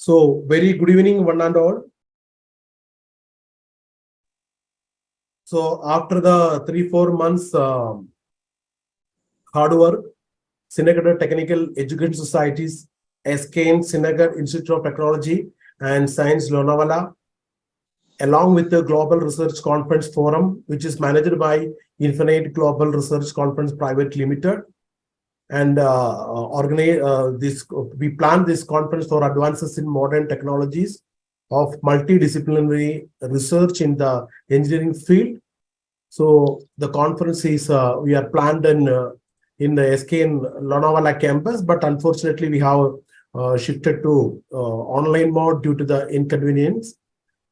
So, very good evening, one and all. So, after the 3-4 months hard work, Srinagar Technical Education Societies, SKN Srinagar Institute of Technology and Science Lonavala, along with the Global Research Conference Forum, which is managed by Infinite Global Research Conference Private Limited, and we planned this conference for advances in modern technologies of multidisciplinary research in the engineering field. So the conference is we are planned in the SKN Lonavala campus, but unfortunately we have shifted to online mode due to the inconvenience.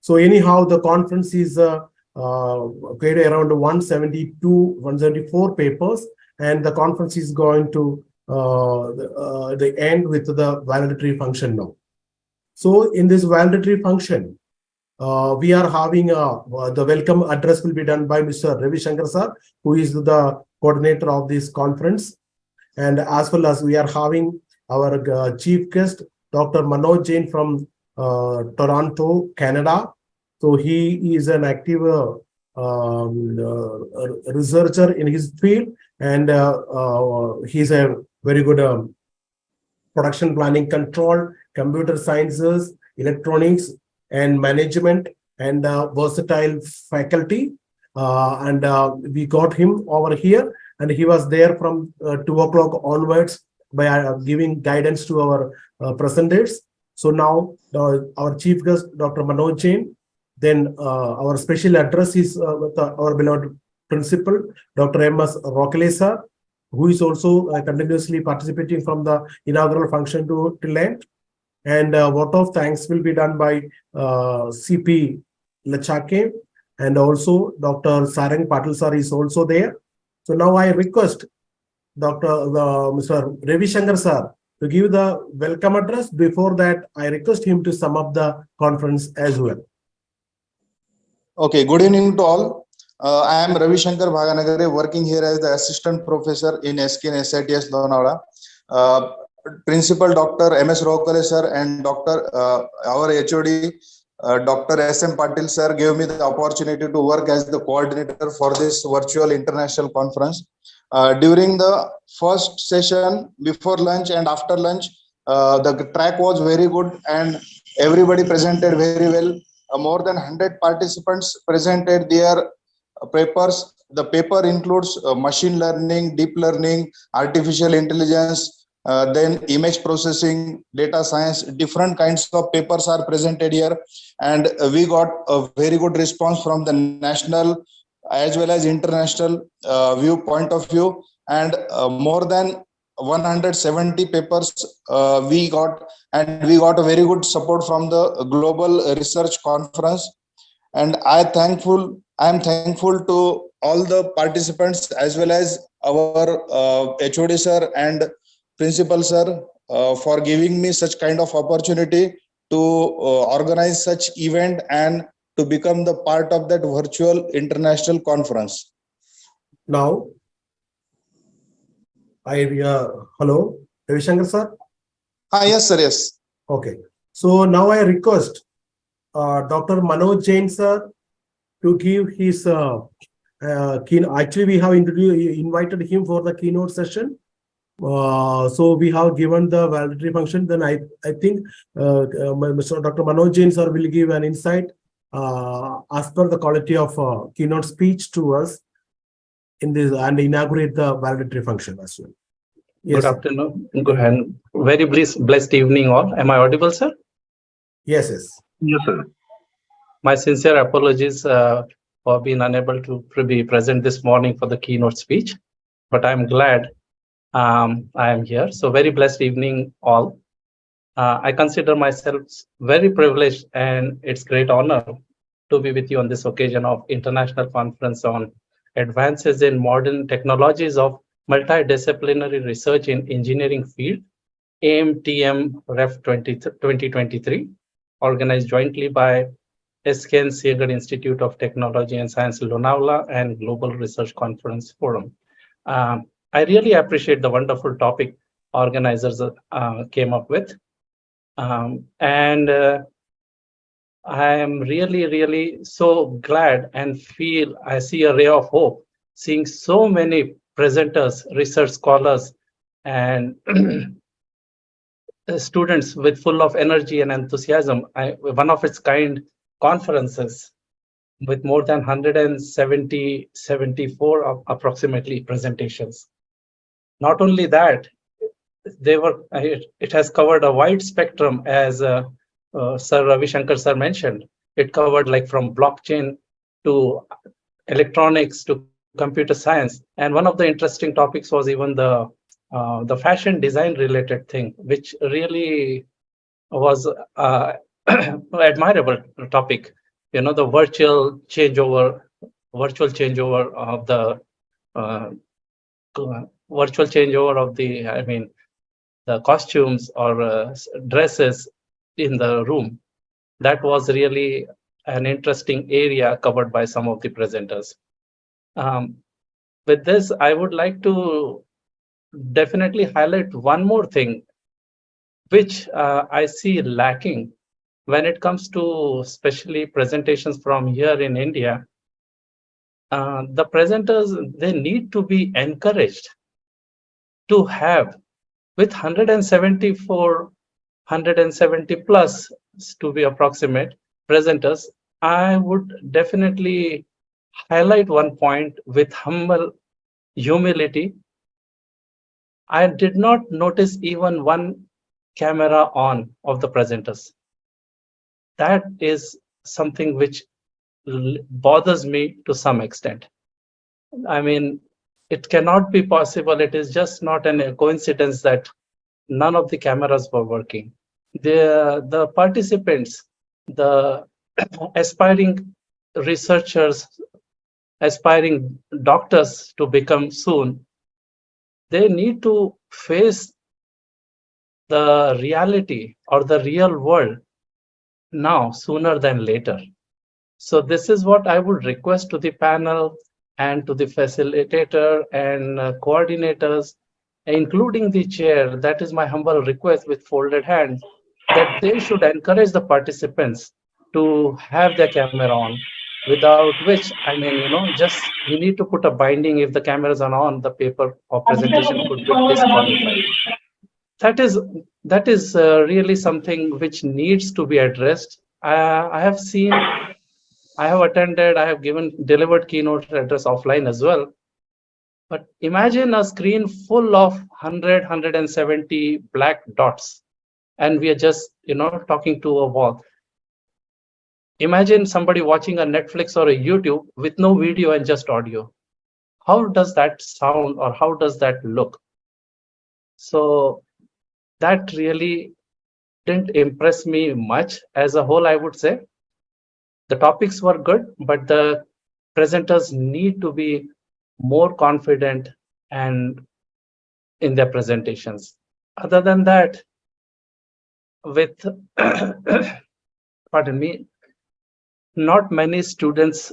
So anyhow, the conference is paid around 174 papers, and the conference is going to the end with the valedictory function now. So in this valedictory function, we are having the welcome address will be done by Mr. Ravi Shankar sir, who is the coordinator of this conference. And as well as we are having our chief guest, Dr. Manoj Jain from Toronto, Canada. So he is an active researcher in his field, and he's a very good production planning control, computer sciences, electronics, and management, and versatile faculty. And we got him over here, and he was there from 2 o'clock onwards by giving guidance to our presenters. So now our chief guest, Dr. Manoj Jain, then our special address is with our beloved principal, Dr. M.S. Rockele sir, who is also continuously participating from the inaugural function to end. And vote of thanks will be done by CP Lachake, and also Dr. Sarang Patil sir is also there. So now I request Mr. Ravi Shankar sir to give the welcome address. Before that, I request him to sum up the conference as well. Okay, good evening to all. I am Ravi Shankar Bhaganagare, working here as the assistant professor in SKN SITS Lonavala. Principal Dr. M.S. Rockele sir and Dr. Our HOD Dr. S.M. Patil sir gave me the opportunity to work as the coordinator for this virtual international conference. During the first session, before lunch and after lunch, the track was very good and everybody presented very well. More than 100 participants presented their papers. The paper includes machine learning, deep learning, artificial intelligence, then image processing, data science. Different kinds of papers are presented here, and we got a very good response from the national as well as international viewpoint of view, and more than 170 papers we got, and we got a very good support from the global research conference. And I am thankful to all the participants as well as our HOD sir and principal sir for giving me such kind of opportunity to organize such event and to become the part of that virtual international conference. Now, hello, Ravi Shankar sir. Yes sir, yes. Okay. So now I request Dr. Manoj Jain sir to give his keynote. Actually, we have invited him for the keynote session. So we have given the valedictory function. Then I think Mr. Dr. Manoj Jain sir will give an insight as per the quality of keynote speech to us in this and inaugurate the valedictory function as well. Yes. Good afternoon. Good and very blessed evening all. Am I audible, sir? Yes, yes. Yes, sir. My sincere apologies for being unable to be present this morning for the keynote speech, but I'm glad I am here. So very blessed evening all. I consider myself very privileged, and it's great honor to be with you on this occasion of International Conference on Advances in Modern Technologies of Multidisciplinary Research in Engineering Field, AMTM Ref 2023, organized jointly by SKN Srinagar Institute of Technology and Science Lonavala and Global Research Conference Forum. I really appreciate the wonderful topic organizers came up with. And I am really, really so glad and feel I see a ray of hope seeing so many presenters, research scholars, and students with full of energy and enthusiasm. One of its kind conferences with more than 170, 74 approximately presentations. Not only that, it has covered a wide spectrum, as Sir Ravi Shankar sir mentioned. It covered like from blockchain to electronics to computer science. And one of the interesting topics was even the fashion design related thing, which really was admirable topic. The virtual changeover of the uh, virtual changeover of the, I mean, the costumes or dresses in the room. That was really an interesting area covered by some of the presenters. Um, with this, I would like to definitely highlight one more thing, which I see lacking when it comes to especially presentations from here in India. The presenters, they need to be encouraged to have, with 174, 170 plus to be approximate presenters, I would definitely highlight one point with humble humility. I did not notice even one camera on of the presenters. That is something which bothers me to some extent. I mean, it cannot be possible. It is just not a coincidence that none of the cameras were working. The participants, the aspiring researchers, aspiring doctors to become soon, they need to face the reality or the real world now sooner than later. So this is what I would request to the panel and to the facilitator and coordinators, including the chair. That is my humble request with folded hands, that they should encourage the participants to have their camera on, without which, I mean, just we need to put a binding. If the cameras are on, the paper or presentation could be disqualified. That is really something which needs to be addressed. I have seen, I have attended, I have delivered keynote address offline as well. But imagine a screen full of 100, 170 black dots, and we are just, talking to a wall. Imagine somebody watching a Netflix or a YouTube with no video and just audio. How does that sound, or how does that look? So that really didn't impress me much as a whole, I would say. The topics were good, but the presenters need to be more confident and in their presentations. Other than that, with pardon me, not many students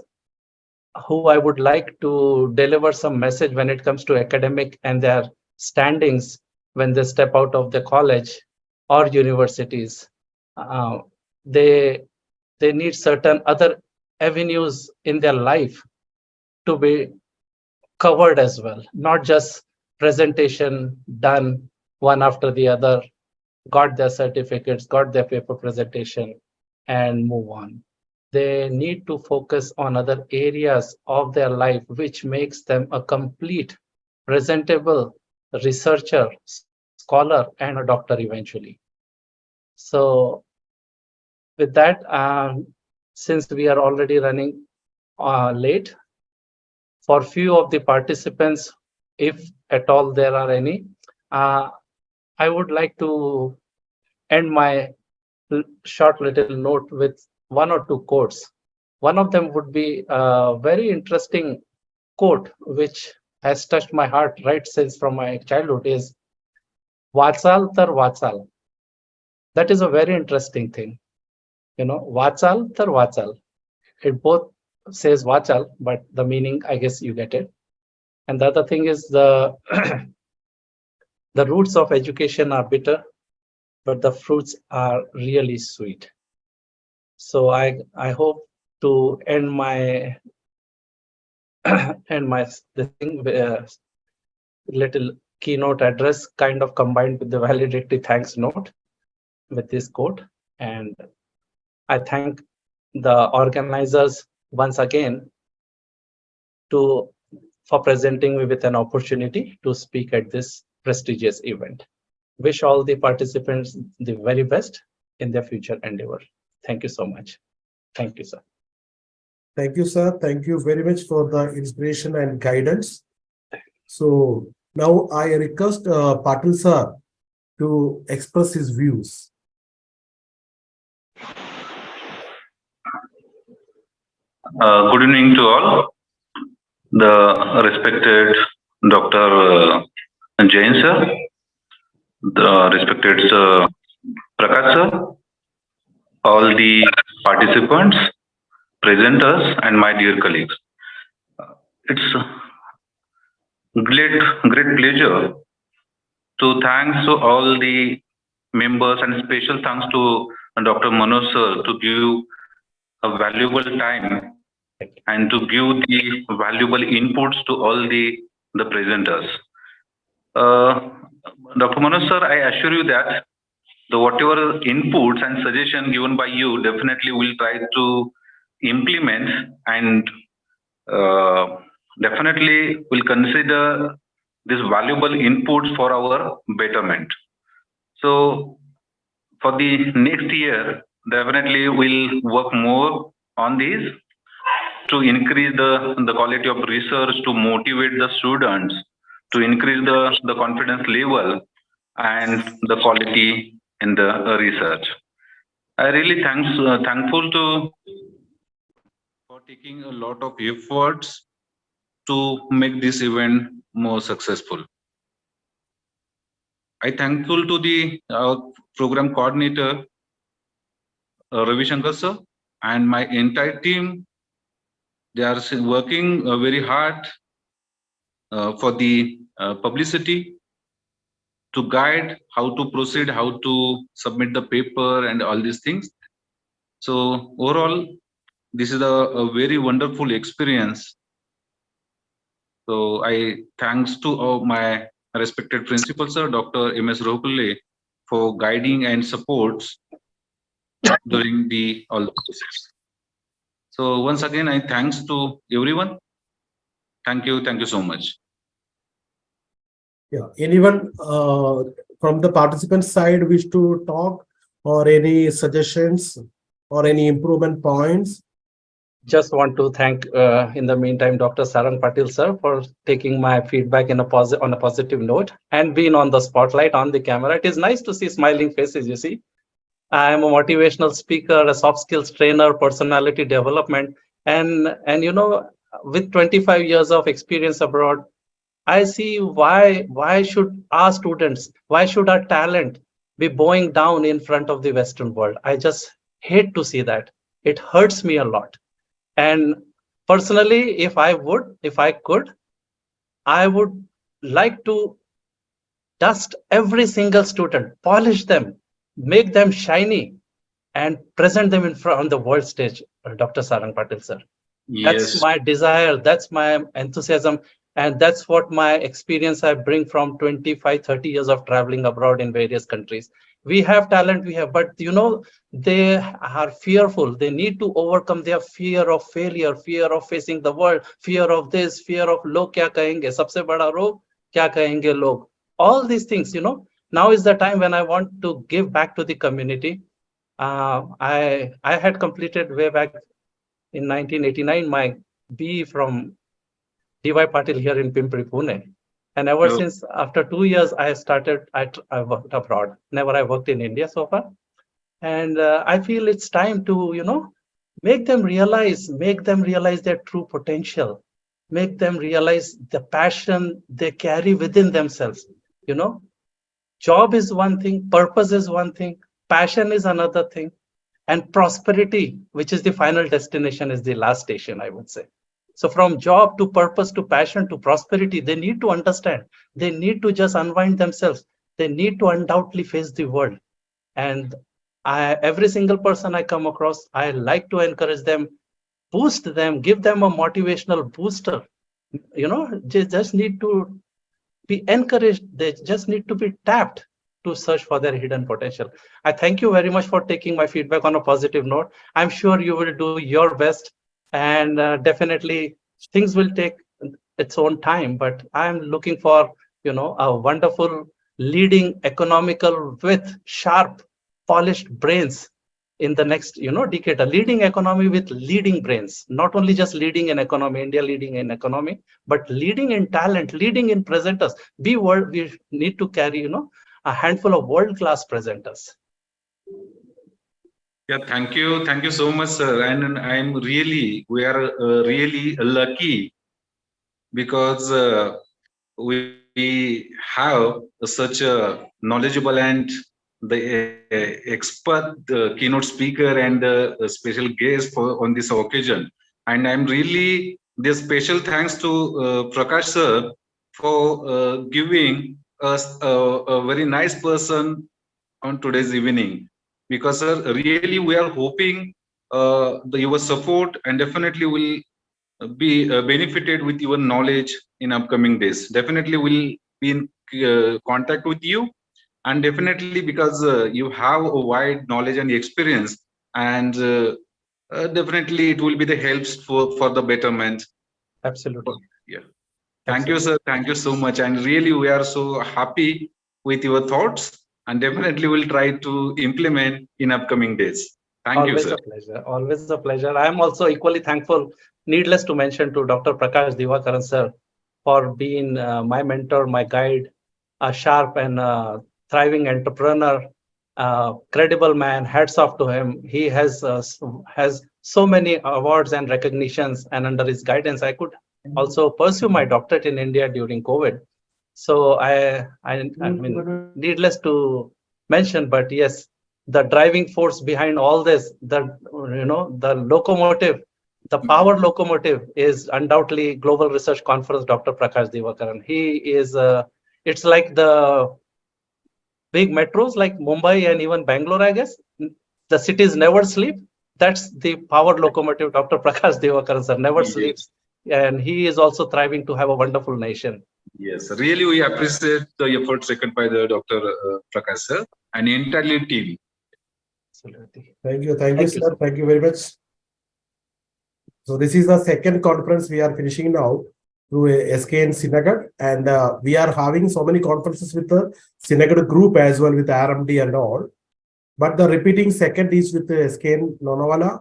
who I would like to deliver some message when it comes to academic and their standings when they step out of the college or universities. Uh, they they need certain other avenues in their life to be covered as well, not just presentation done one after the other, got their certificates, got their paper presentation, and move on. They need to focus on other areas of their life, which makes them a complete, presentable researcher, scholar, and a doctor eventually. So, with that, since we are already running late, for few of the participants, if at all there are any, uh, I would like to end my short little note with one or two quotes. One of them would be a very interesting quote, which has touched my heart right since from my childhood, is Vatsal tar Vatsal. That is a very interesting thing. Vatsal tar Vatsal. It both says Vachal, but the meaning, I guess you get it. And the other thing is the roots of education are bitter, but the fruits are really sweet. So I hope to end my the thing little keynote address kind of combined with the valedictory thanks note with this quote. And I thank the organizers once again for presenting me with an opportunity to speak at this prestigious event. Wish all the participants the very best in their future endeavor. Thank you so much. Thank you, sir. Thank you, sir. Thank you very much for the inspiration and guidance. So now I request Patil sir to express his views. Good evening to all. The respected Dr. Jain sir, the respected Prakash sir, all the participants, presenters, and my dear colleagues. It's a great pleasure to thanks to all the members and special thanks to Dr. Manoj sir to give a valuable time and to give the valuable inputs to all the presenters. Dr. Manoj sir, I assure you that the whatever inputs and suggestion given by you definitely will try to implement and definitely will consider this valuable inputs for our betterment. So for the next year, definitely we'll work more on this to increase the quality of research, to motivate the students, to increase the confidence level and the quality in the research. I really thankful to for taking a lot of efforts to make this event more successful. I thankful to the program coordinator Ravi Shankar sir and my entire team. They are working very hard for the publicity to guide how to proceed, how to submit the paper and all these things. So overall, this is a very wonderful experience. So I thanks to my respected principal sir, Dr. M.S. Rohkulle, for guiding and supports during all the process. So once again, I thanks to everyone. Thank you so much. Yeah. Anyone from the participant side wish to talk or any suggestions or any improvement points? Just want to thank, in the meantime, Dr. Sarang Patil sir for taking my feedback on a positive note and being on the spotlight on the camera. It is nice to see smiling faces, you see. I am a motivational speaker, a soft skills trainer, personality development, and you know, with 25 years of experience abroad, I see why should our students, why should our talent be bowing down in front of the Western world? I just hate to see that. It hurts me a lot. And personally, if I could, I would like to dust every single student, polish them, make them shiny, and present them in front on the world stage, Dr. Sarang Patil sir. Yes. That's my desire, that's my enthusiasm, and that's what my experience I bring from 25, 30 years of traveling abroad in various countries. We have talent, but you know, they are fearful. They need to overcome their fear of failure, fear of facing the world, fear of this, fear of log kya kahenge, sabse bada rog, kya kahenge log. All these things, you know, now is the time when I want to give back to the community. I had completed way back in 1989 my BE from DY Patil here in Pimpri, Pune. And ever since, after 2 years, I worked abroad. Never I worked in India so far. And I feel it's time to, you know, make them realize their true potential, make them realize the passion they carry within themselves. You know, job is one thing, purpose is one thing, passion is another thing, and prosperity, which is the final destination, is the last station, I would say. So from job to purpose to passion to prosperity, they need to understand. They need to just unwind themselves. They need to undoubtedly face the world. And every single person I come across, I like to encourage them, boost them, give them a motivational booster. They just need to be encouraged. They just need to be tapped to search for their hidden potential. I thank you very much for taking my feedback on a positive note. I'm sure you will do your best, and definitely things will take its own time. But I'm looking for, a wonderful leading economical with sharp, polished brains in the next, decade. A leading economy with leading brains, not only just leading in economy, India leading in economy, but leading in talent, leading in presenters. We need to carry, a handful of world-class presenters. Yeah, thank you so much, sir. And we are really lucky because we have such a knowledgeable and the expert keynote speaker and a special guest on this occasion. And I'm really the special thanks to Prakash sir for giving us a very nice person on today's evening, because sir, really we are hoping your support, and definitely will be benefited with your knowledge in upcoming days. Definitely will be in contact with you, and definitely because you have a wide knowledge and experience, and definitely it will be the helps for the betterment. Absolutely. Yeah. Thank you, sir. Thank you so much. And really, we are so happy with your thoughts, and definitely will try to implement in upcoming days. Thank you, Always sir. a pleasure. Always a pleasure. I am also equally thankful, needless to mention, to Dr. Prakash Divakaran sir for being my mentor, my guide, a sharp and thriving entrepreneur, credible man. Hats off to him. He has so many awards and recognitions, and under his guidance, I could also pursue my doctorate in India during COVID. So I mean, needless to mention, but yes, the driving force behind all this, the locomotive, the power locomotive is undoubtedly Global Research Conference, Dr. Prakash Divakaran. He is, it's like the big metros like Mumbai and even Bangalore, I guess. The cities never sleep. That's the power locomotive, Dr. Prakash Divakaran, sir, never Yes. sleeps. And he is also thriving to have a wonderful nation. Yes, really, we appreciate the efforts taken by the Dr. Prakash sir and entirely team. Absolutely. Thank you, Thank you, sir. sir. Thank you very much. So this is the second conference we are finishing now through SKN Sinagar, and we are having so many conferences with the Sinagar group as well with RMD and all. But the repeating second is with the SKN Lonavala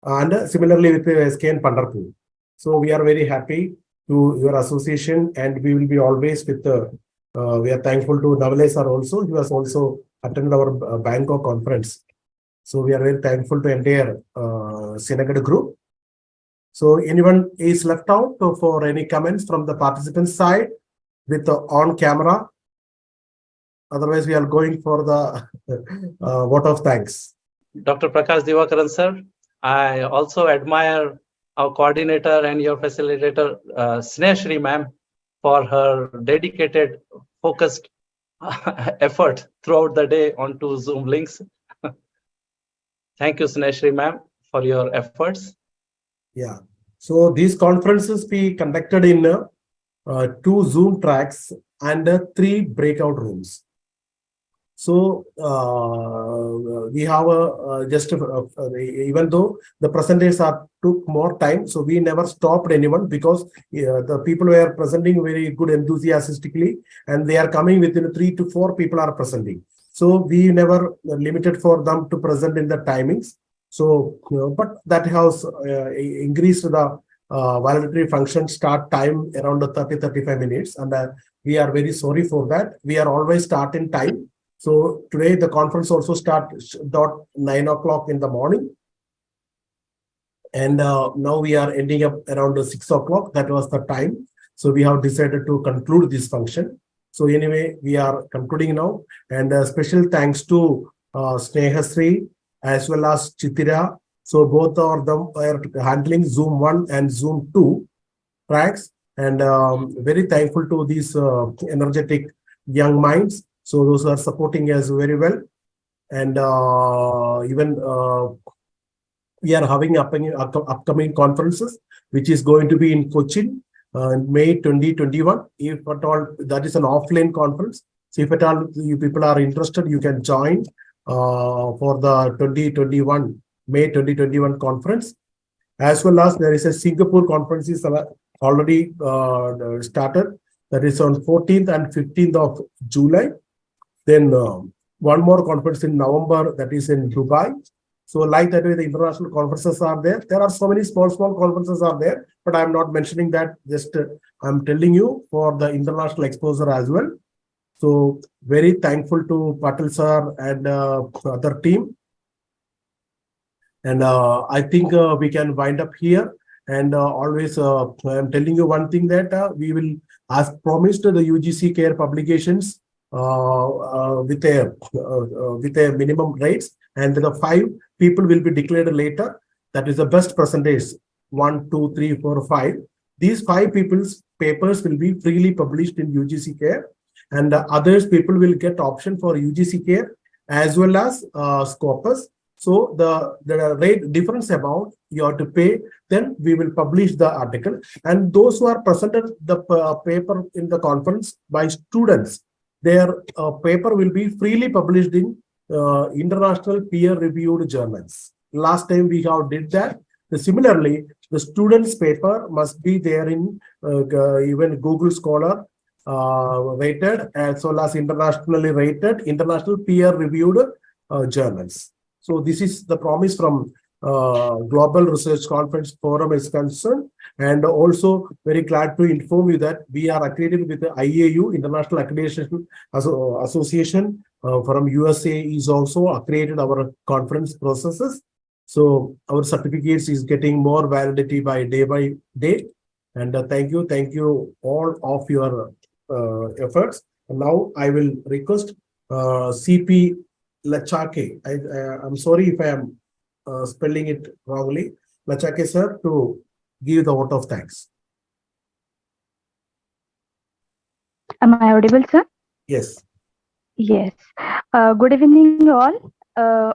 and similarly with the SKN Pandharpur. So we are very happy to your association, and we will be always with the. We are thankful to Navale sir also. He was also attended our Bangkok conference. So we are very thankful to entire Sinagar group. So anyone is left out for any comments from the participants side with the on camera? Otherwise, we are going for the vote of thanks. Dr. Prakash Divakaran, sir, I also admire our coordinator and your facilitator, Snehashri ma'am, for her dedicated, focused effort throughout the day onto Zoom links. Thank you, Snehashri ma'am, for your efforts. Yeah. So these conferences be conducted in 2 Zoom tracks and 3 breakout rooms. So we have even though the presenters took more time, so we never stopped anyone because the people were presenting very good enthusiastically, and they are coming within 3 to 4 people are presenting. So we never limited for them to present in the timings. So, but that has increased the valedictory function start time around 30-35 minutes, and we are very sorry for that. We are always start in time. So today the conference also starts 9 o'clock in the morning. And now we are ending up around 6 o'clock. That was the time. So we have decided to conclude this function. So anyway, we are concluding now. And special thanks to Snehasri as well as Chitira. So both of them are handling Zoom 1 and Zoom 2 tracks. And very thankful to these energetic young minds. So those are supporting us very well. and even we are having upcoming conferences, which is going to be in Cochin in May 2021. If at all, that is an offline conference. So if at all you people are interested, you can join for the 2021 May 2021 conference. As well as there is a Singapore conference is already started. That is on 14th and 15th of July. Then one more conference in November, that is in Dubai. So like that way, the international conferences are there. There are so many small conferences are there, but I'm not mentioning that. Just I'm telling you for the international exposure as well. So very thankful to Patil sir and other team. And I think we can wind up here. And always, I'm telling you one thing that we will, as promised, the UGC care publications with a minimum rates, and the 5 people will be declared later. That is the best percentage. 1, 2, 3, 4, 5. These 5 people's papers will be freely published in UGC care, and others people will get option for UGC care as well as Scopus. So the rate difference amount you have to pay, then we will publish the article. And those who are presented the paper in the conference by students, their paper will be freely published in international peer-reviewed journals. Last time we have did that. Similarly, the students' paper must be there in even Google Scholar rated, as well as internationally rated, international peer-reviewed journals. So this is the promise from Global Research Conference Forum is concerned. And also very glad to inform you that we are accredited with the IAU, International Accreditation Association from USA is also accredited our conference processes. So our certificates is getting more validity by day. And thank you all of your efforts. And now I will request CP Lachake. I'm sorry if I am spelling it wrongly. Lachake sir, to give the vote of thanks. Am I audible, sir? Yes. Yes. Good evening, all.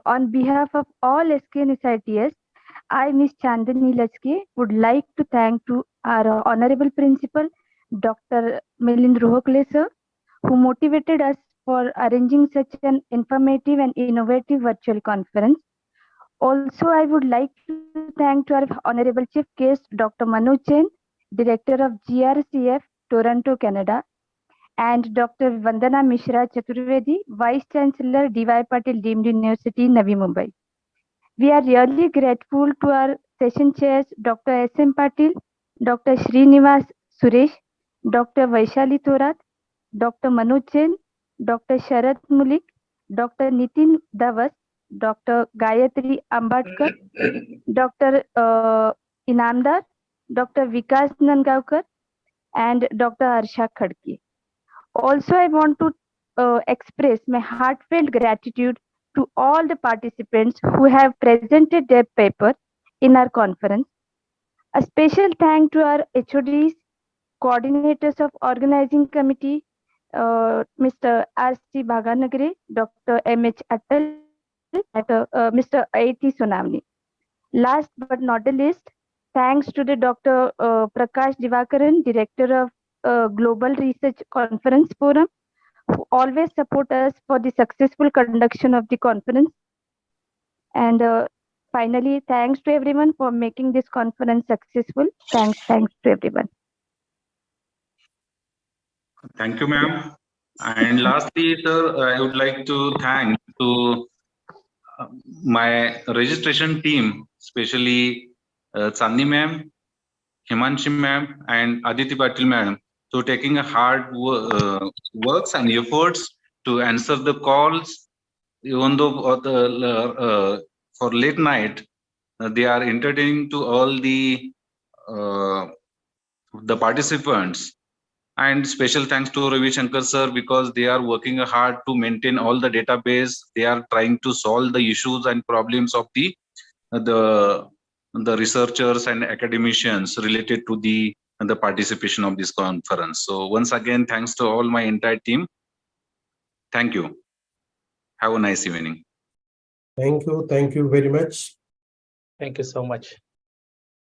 On behalf of all SKN SITS, I, Miss Chandani Lachke, would like to thank to our Honorable Principal, Dr. Milind Rohokle, sir, who motivated us for arranging such an informative and innovative virtual conference. Also, I would like to thank to our Honorable Chief Guest, Dr. Manoj Jain, Director of GRCF, Toronto, Canada, and Dr. Vandana Mishra Chaturvedi, Vice Chancellor, D.Y. Patil Deemed University, Navi Mumbai. We are really grateful to our session chairs, Dr. S.M. Patil, Dr. Srinivas Suresh, Dr. Vaishali Thorat, Dr. Manoj Jain, Dr. Sharad Mulik, Dr. Nitin Davas, Dr. Gayatri Ambadkar, Dr. Inamdar, Dr. Vikas Nangaonkar, and Dr. Harsha Khadke. Also, I want to express my heartfelt gratitude to all the participants who have presented their paper in our conference. A special thank to our HODs, coordinators of organizing committee, Mr. R.C. Bhaganagre, Dr. M.H. Atal, and Mr. A.T. Sonamni. Last but not the least, thanks to the Dr. Prakash Divakaran, Director of Global Research Conference Forum, who always support us for the successful conduction of the conference. And finally, thanks to everyone for making this conference successful. Thanks to everyone. Thank you, ma'am. And lastly, sir, I would like to thank to my registration team, especially Chandni ma'am, Himanshi ma'am, and Aditi Patil ma'am, to taking a hard works and efforts to answer the calls, even though for late night, they are entertaining to all the participants. And special thanks to Ravi Shankar sir, because they are working hard to maintain all the database. They are trying to solve the issues and problems of the researchers and academicians related to the participation of this conference. So once again, thanks to all my entire team. Thank you. Have a nice evening. Thank you very much. Thank you so much.